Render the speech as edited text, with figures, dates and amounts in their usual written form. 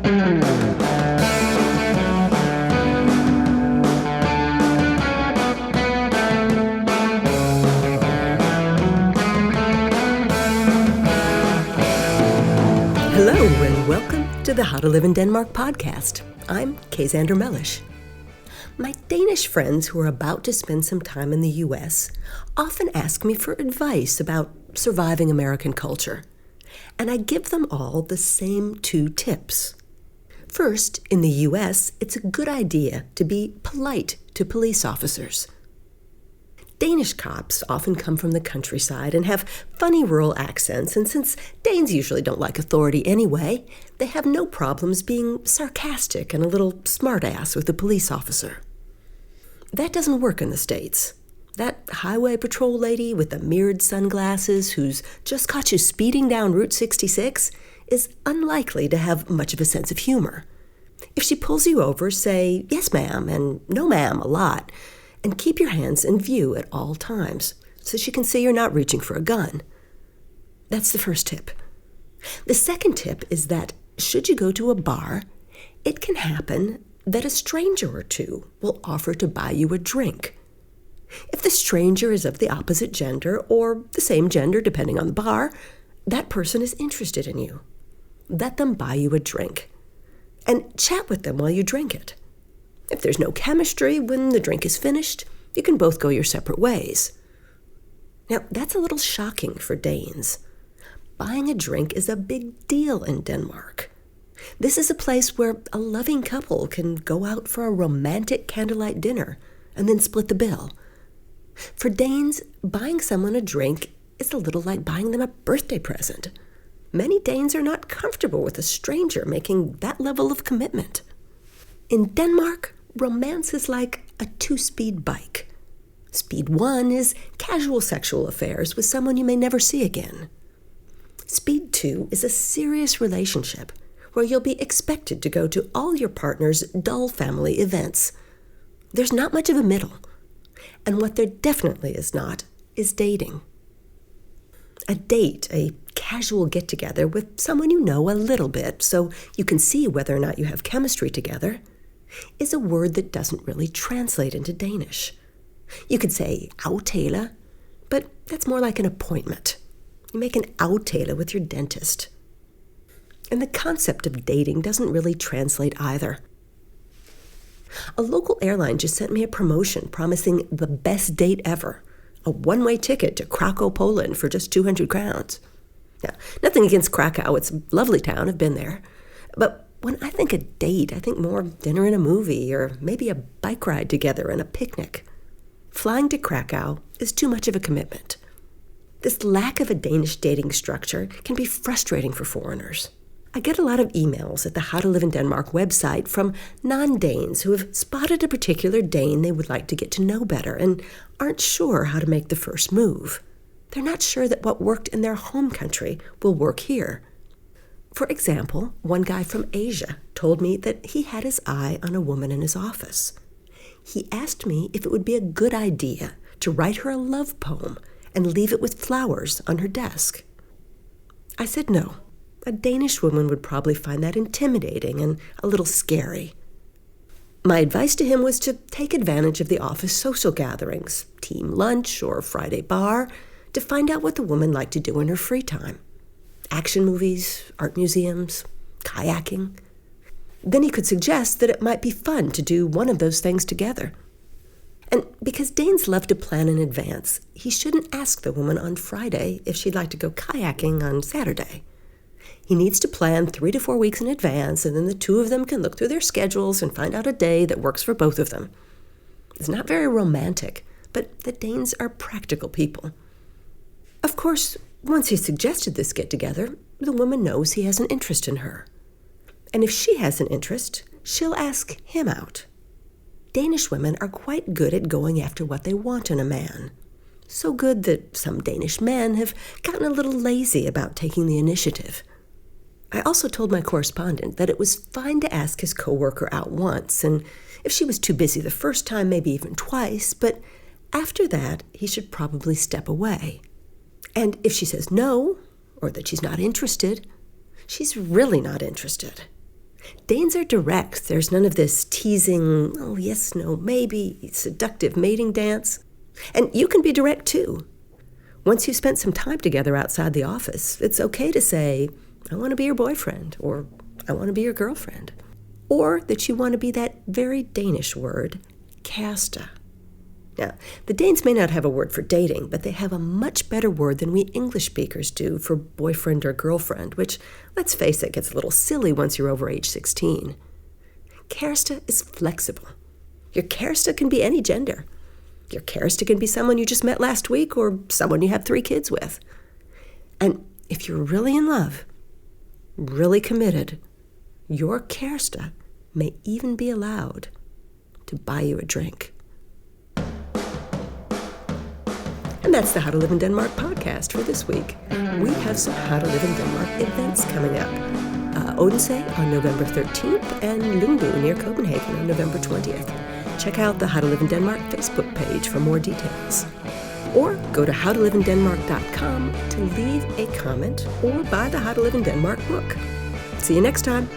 Hello and welcome to the How to Live in Denmark podcast. I'm Kaysander Mellish. My Danish friends who are about to spend some time in the U.S. often ask me for advice about surviving American culture, and I give them all the same 2 tips. First, in the U.S., it's a good idea to be polite to police officers. Danish cops often come from the countryside and have funny rural accents, and since Danes usually don't like authority anyway, they have no problems being sarcastic and a little smartass with a police officer. That doesn't work in the States. That highway patrol lady with the mirrored sunglasses who's just caught you speeding down Route 66 is unlikely to have much of a sense of humor. If she pulls you over, say, "Yes, ma'am," and "No, ma'am," a lot, and keep your hands in view at all times so she can see you're not reaching for a gun. That's the first tip. The second tip is that should you go to a bar, it can happen that a stranger or two will offer to buy you a drink. If the stranger is of the opposite gender or the same gender depending on the bar, that person is interested in you. Let them buy you a drink and chat with them while you drink it. If there's no chemistry when the drink is finished, you can both go your separate ways. Now, that's a little shocking for Danes. Buying a drink is a big deal in Denmark. This is a place where a loving couple can go out for a romantic candlelight dinner and then split the bill. For Danes, buying someone a drink is a little like buying them a birthday present. Many Danes are not comfortable with a stranger making that level of commitment. In Denmark, romance is like a 2-speed bike. Speed 1 is casual sexual affairs with someone you may never see again. Speed 2 is a serious relationship where you'll be expected to go to all your partner's dull family events. There's not much of a middle. And what there definitely is not is dating. A date, a casual get-together with someone you know a little bit so you can see whether or not you have chemistry together, is a word that doesn't really translate into Danish. You could say aftale, but that's more like an appointment. You make an aftale with your dentist. And the concept of dating doesn't really translate either. A local airline just sent me a promotion promising the best date ever, a one-way ticket to Krakow, Poland for just 200 crowns. Now, nothing against Krakow, it's a lovely town, I've been there. But when I think a date, I think more dinner and a movie, or maybe a bike ride together and a picnic. Flying to Krakow is too much of a commitment. This lack of a Danish dating structure can be frustrating for foreigners. I get a lot of emails at the How to Live in Denmark website from non-Danes who have spotted a particular Dane they would like to get to know better and aren't sure how to make the first move. They're not sure that what worked in their home country will work here. For example, one guy from Asia told me that he had his eye on a woman in his office. He asked me if it would be a good idea to write her a love poem and leave it with flowers on her desk. I said no. A Danish woman would probably find that intimidating and a little scary. My advice to him was to take advantage of the office social gatherings, team lunch or Friday bar, to find out what the woman liked to do in her free time. Action movies, art museums, kayaking. Then he could suggest that it might be fun to do one of those things together. And because Danes love to plan in advance, he shouldn't ask the woman on Friday if she'd like to go kayaking on Saturday. He needs to plan 3 to 4 weeks in advance, and then the two of them can look through their schedules and find out a day that works for both of them. It's not very romantic, but the Danes are practical people. Of course, once he suggested this get-together, the woman knows he has an interest in her. And if she has an interest, she'll ask him out. Danish women are quite good at going after what they want in a man. So good that some Danish men have gotten a little lazy about taking the initiative. I also told my correspondent that it was fine to ask his coworker out once, and if she was too busy the first time, maybe even twice, but after that, he should probably step away. And if she says no, or that she's not interested, she's really not interested. Danes are direct. There's none of this teasing, oh, yes, no, maybe, seductive mating dance. And you can be direct too. Once you've spent some time together outside the office, it's okay to say, I want to be your boyfriend, or I want to be your girlfriend. Or that you want to be that very Danish word, kæreste. Now, the Danes may not have a word for dating, but they have a much better word than we English speakers do for boyfriend or girlfriend, which, let's face it, gets a little silly once you're over age 16. Kæreste is flexible. Your kæreste can be any gender. Your kæreste can be someone you just met last week or someone you have 3 kids with. And if you're really in love, really committed, your kæreste may even be allowed to buy you a drink. And that's the How to Live in Denmark podcast for this week. We have some How to Live in Denmark events coming up. Odense on November 13th and Lyngby near Copenhagen on November 20th. Check out the How to Live in Denmark Facebook page for more details. Or go to howtolivein.denmark.com to leave a comment or buy the How to Live in Denmark book. See you next time.